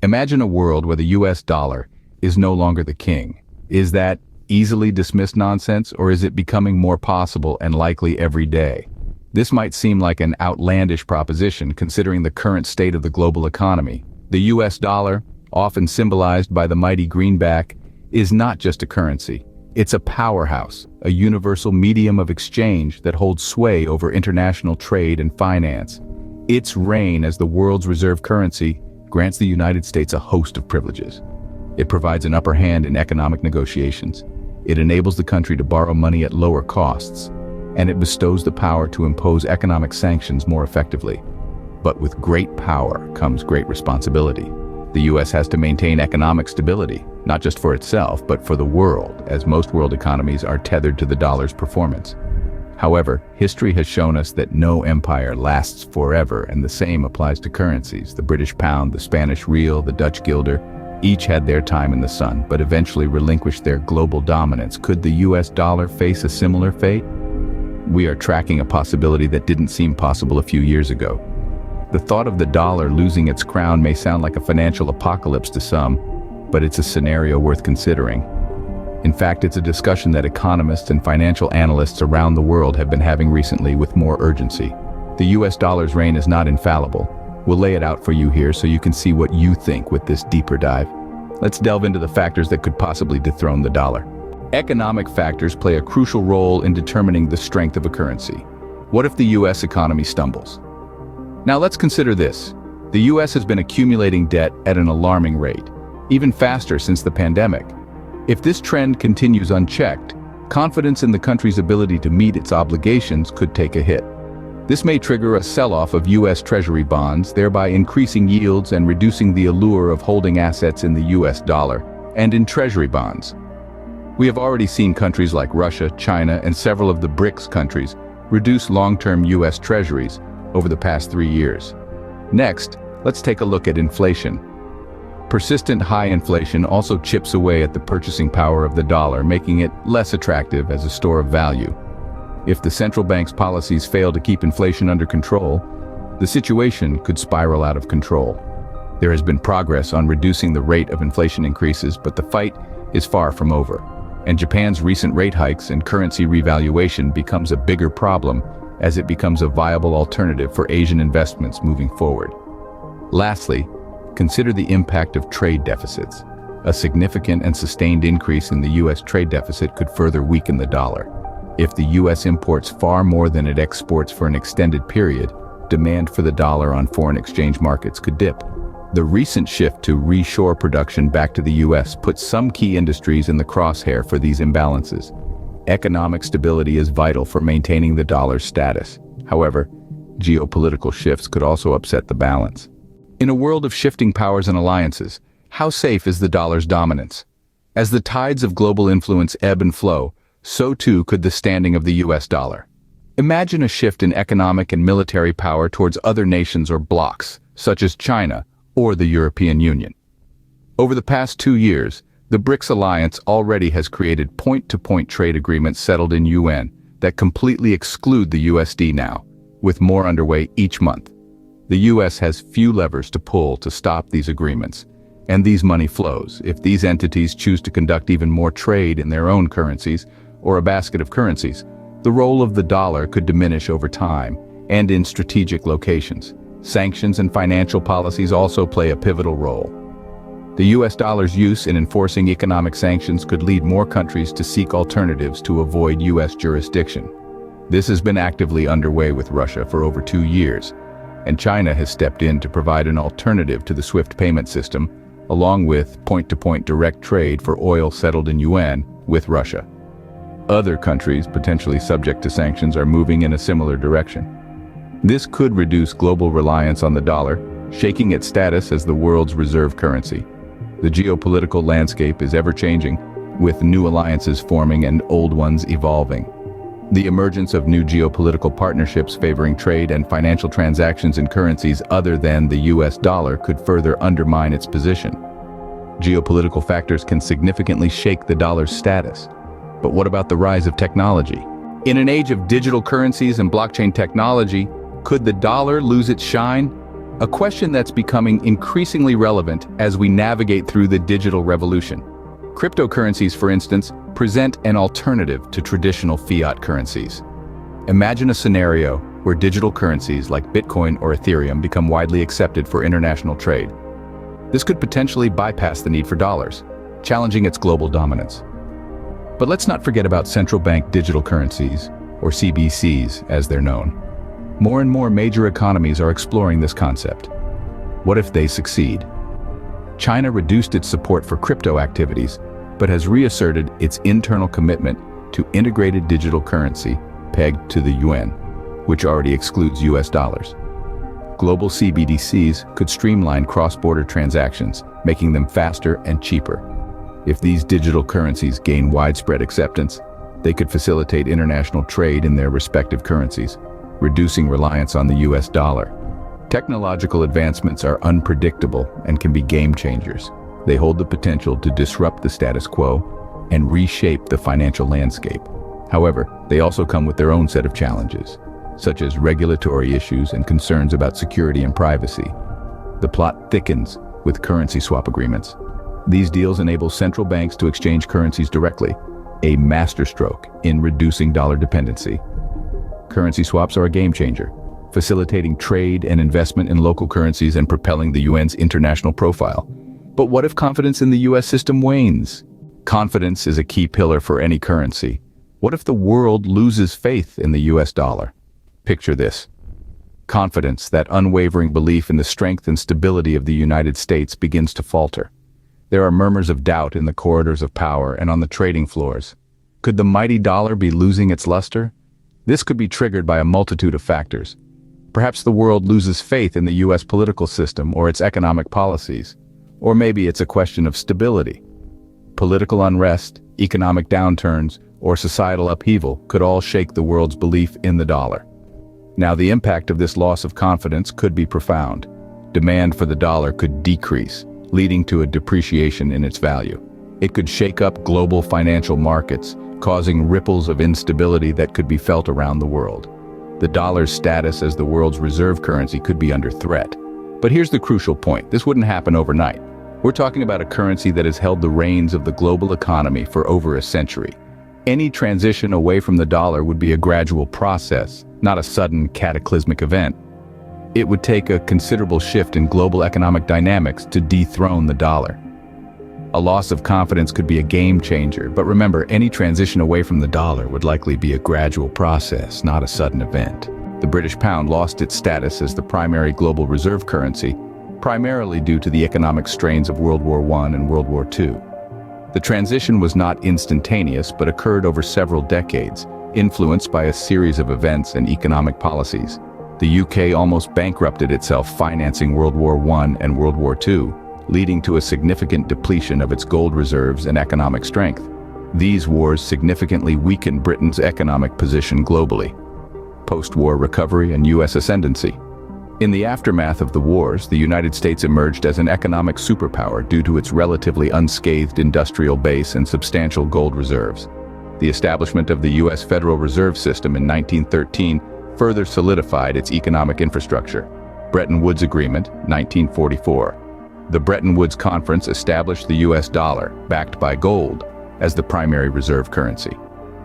Imagine a world where the US dollar is no longer the king. Is that easily dismissed nonsense, or is it becoming more possible and likely every day? This might seem like an outlandish proposition considering the current state of the global economy. The US dollar, often symbolized by the mighty greenback, is not just a currency. It's a powerhouse, a universal medium of exchange that holds sway over international trade and finance. Its reign as the world's reserve currency grants the United States a host of privileges. It provides an upper hand in economic negotiations. It enables the country to borrow money at lower costs, and it bestows the power to impose economic sanctions more effectively. But with great power comes great responsibility. The US has to maintain economic stability, not just for itself, but for the world, as most world economies are tethered to the dollar's performance. However, history has shown us that no empire lasts forever, and the same applies to currencies. The British pound, the Spanish real, the Dutch guilder, each had their time in the sun, but eventually relinquished their global dominance. Could the US dollar face a similar fate? We are tracking a possibility that didn't seem possible a few years ago. The thought of the dollar losing its crown may sound like a financial apocalypse to some, but it's a scenario worth considering. In fact, it's a discussion that economists and financial analysts around the world have been having recently with more urgency. The US dollar's reign is not infallible. We'll lay it out for you here so you can see what you think with this deeper dive. Let's delve into the factors that could possibly dethrone the dollar. Economic factors play a crucial role in determining the strength of a currency. What if the US economy stumbles? Now let's consider this. The US has been accumulating debt at an alarming rate, even faster since the pandemic. If this trend continues unchecked, confidence in the country's ability to meet its obligations could take a hit. This may trigger a sell-off of US Treasury bonds, thereby increasing yields and reducing the allure of holding assets in the US dollar and in Treasury bonds. We have already seen countries like Russia, China, and several of the BRICS countries reduce long-term US Treasuries over the past 3 years. Next, let's take a look at inflation. Persistent high inflation also chips away at the purchasing power of the dollar, making it less attractive as a store of value. If the central bank's policies fail to keep inflation under control, the situation could spiral out of control. There has been progress on reducing the rate of inflation increases, but the fight is far from over. And Japan's recent rate hikes and currency revaluation becomes a bigger problem as it becomes a viable alternative for Asian investments moving forward. Lastly, consider the impact of trade deficits. A significant and sustained increase in the US trade deficit could further weaken the dollar. If the US imports far more than it exports for an extended period, demand for the dollar on foreign exchange markets could dip. The recent shift to reshore production back to the US puts some key industries in the crosshair for these imbalances. Economic stability is vital for maintaining the dollar's status. However, geopolitical shifts could also upset the balance. In a world of shifting powers and alliances, how safe is the dollar's dominance? As the tides of global influence ebb and flow, so too could the standing of the US dollar. Imagine a shift in economic and military power towards other nations or blocs, such as China or the European Union. Over the past 2 years, the BRICS alliance already has created point-to-point trade agreements settled in UN that completely exclude the USD now, with more underway each month. The US has few levers to pull to stop these agreements, and these money flows. If these entities choose to conduct even more trade in their own currencies or a basket of currencies, the role of the dollar could diminish over time and in strategic locations. Sanctions and financial policies also play a pivotal role. The US dollar's use in enforcing economic sanctions could lead more countries to seek alternatives to avoid US jurisdiction. This has been actively underway with Russia for over 2 years, and China has stepped in to provide an alternative to the SWIFT payment system, along with point-to-point direct trade for oil settled in yuan with Russia. Other countries potentially subject to sanctions are moving in a similar direction. This could reduce global reliance on the dollar, shaking its status as the world's reserve currency. The geopolitical landscape is ever-changing, with new alliances forming and old ones evolving. The emergence of new geopolitical partnerships favoring trade and financial transactions in currencies other than the US dollar could further undermine its position. Geopolitical factors can significantly shake the dollar's status. But what about the rise of technology? In an age of digital currencies and blockchain technology, could the dollar lose its shine? A question that's becoming increasingly relevant as we navigate through the digital revolution. Cryptocurrencies, for instance, present an alternative to traditional fiat currencies. Imagine a scenario where digital currencies like Bitcoin or Ethereum become widely accepted for international trade. This could potentially bypass the need for dollars, challenging its global dominance. But let's not forget about central bank digital currencies, or CBCs as they're known. More and more major economies are exploring this concept. What if they succeed? China reduced its support for crypto activities, but has reasserted its internal commitment to integrated digital currency pegged to the yuan, which already excludes US dollars. Global CBDCs could streamline cross-border transactions, making them faster and cheaper. If these digital currencies gain widespread acceptance, they could facilitate international trade in their respective currencies, reducing reliance on the US dollar. Technological advancements are unpredictable and can be game changers. They hold the potential to disrupt the status quo and reshape the financial landscape. However, they also come with their own set of challenges, such as regulatory issues and concerns about security and privacy. The plot thickens with currency swap agreements. These deals enable central banks to exchange currencies directly, a masterstroke in reducing dollar dependency. Currency swaps are a game changer, facilitating trade and investment in local currencies and propelling the yuan's international profile. But what if confidence in the US system wanes? Confidence is a key pillar for any currency. What if the world loses faith in the US dollar? Picture this. Confidence, that unwavering belief in the strength and stability of the United States, begins to falter. There are murmurs of doubt in the corridors of power and on the trading floors. Could the mighty dollar be losing its luster? This could be triggered by a multitude of factors. Perhaps the world loses faith in the US political system or its economic policies. Or maybe it's a question of stability. Political unrest, economic downturns, or societal upheaval could all shake the world's belief in the dollar. Now, the impact of this loss of confidence could be profound. Demand for the dollar could decrease, leading to a depreciation in its value. It could shake up global financial markets, causing ripples of instability that could be felt around the world. The dollar's status as the world's reserve currency could be under threat. But here's the crucial point. This wouldn't happen overnight. We're talking about a currency that has held the reins of the global economy for over a century. Any transition away from the dollar would be a gradual process, not a sudden cataclysmic event. It would take a considerable shift in global economic dynamics to dethrone the dollar. A loss of confidence could be a game changer, but remember, any transition away from the dollar would likely be a gradual process, not a sudden event. The British pound lost its status as the primary global reserve currency, primarily due to the economic strains of World War I and World War II. The transition was not instantaneous, but occurred over several decades, influenced by a series of events and economic policies. The UK almost bankrupted itself financing World War I and World War II, leading to a significant depletion of its gold reserves and economic strength. These wars significantly weakened Britain's economic position globally. Post-war recovery and US ascendancy. In the aftermath of the wars, the United States emerged as an economic superpower due to its relatively unscathed industrial base and substantial gold reserves. The establishment of the US Federal Reserve System in 1913 further solidified its economic infrastructure. Bretton Woods Agreement, 1944. The Bretton Woods Conference established the US dollar, backed by gold, as the primary reserve currency.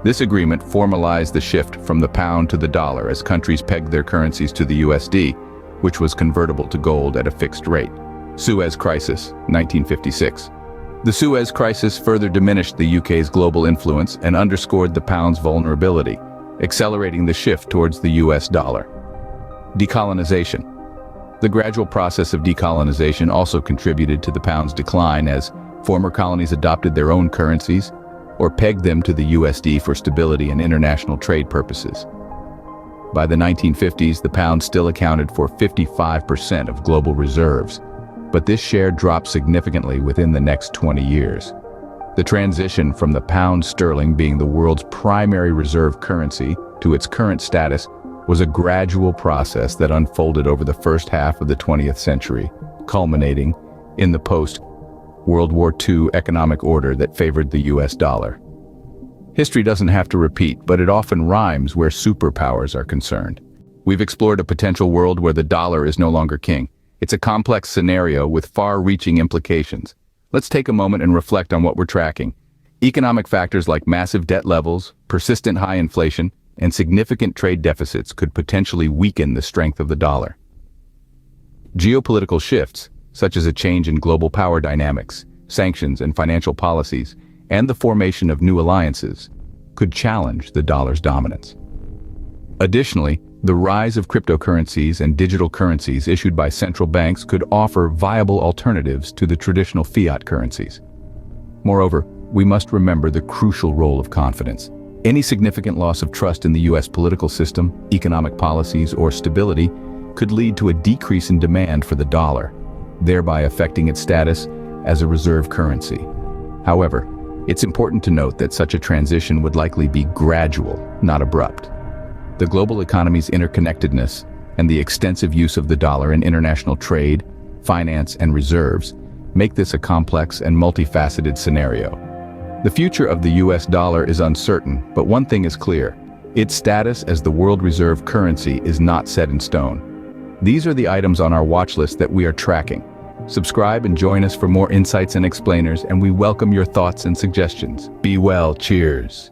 This agreement formalized the shift from the pound to the dollar as countries pegged their currencies to the USD, which was convertible to gold at a fixed rate. Suez Crisis, 1956. The Suez Crisis further diminished the UK's global influence and underscored the pound's vulnerability, accelerating the shift towards the US dollar. Decolonization. The gradual process of decolonization also contributed to the pound's decline as former colonies adopted their own currencies or pegged them to the USD for stability and international trade purposes. By the 1950s, the pound still accounted for 55% of global reserves, but this share dropped significantly within the next 20 years. The transition from the pound sterling being the world's primary reserve currency to its current status was a gradual process that unfolded over the first half of the 20th century, culminating in the post-World War II economic order that favored the US dollar. History doesn't have to repeat, but it often rhymes where superpowers are concerned. We've explored a potential world where the dollar is no longer king. It's a complex scenario with far-reaching implications. Let's take a moment and reflect on what we're tracking. Economic factors like massive debt levels, persistent high inflation, and significant trade deficits could potentially weaken the strength of the dollar. Geopolitical shifts, such as a change in global power dynamics, sanctions and financial policies, and the formation of new alliances, could challenge the dollar's dominance. Additionally, the rise of cryptocurrencies and digital currencies issued by central banks could offer viable alternatives to the traditional fiat currencies. Moreover, we must remember the crucial role of confidence. Any significant loss of trust in the U.S. political system, economic policies, or stability could lead to a decrease in demand for the dollar, thereby affecting its status as a reserve currency. However, it's important to note that such a transition would likely be gradual, not abrupt. The global economy's interconnectedness and the extensive use of the dollar in international trade, finance, and reserves make this a complex and multifaceted scenario. The future of the US dollar is uncertain, but one thing is clear: its status as the world reserve currency is not set in stone. These are the items on our watch list that we are tracking. Subscribe and join us for more insights and explainers, and we welcome your thoughts and suggestions. Be well, cheers.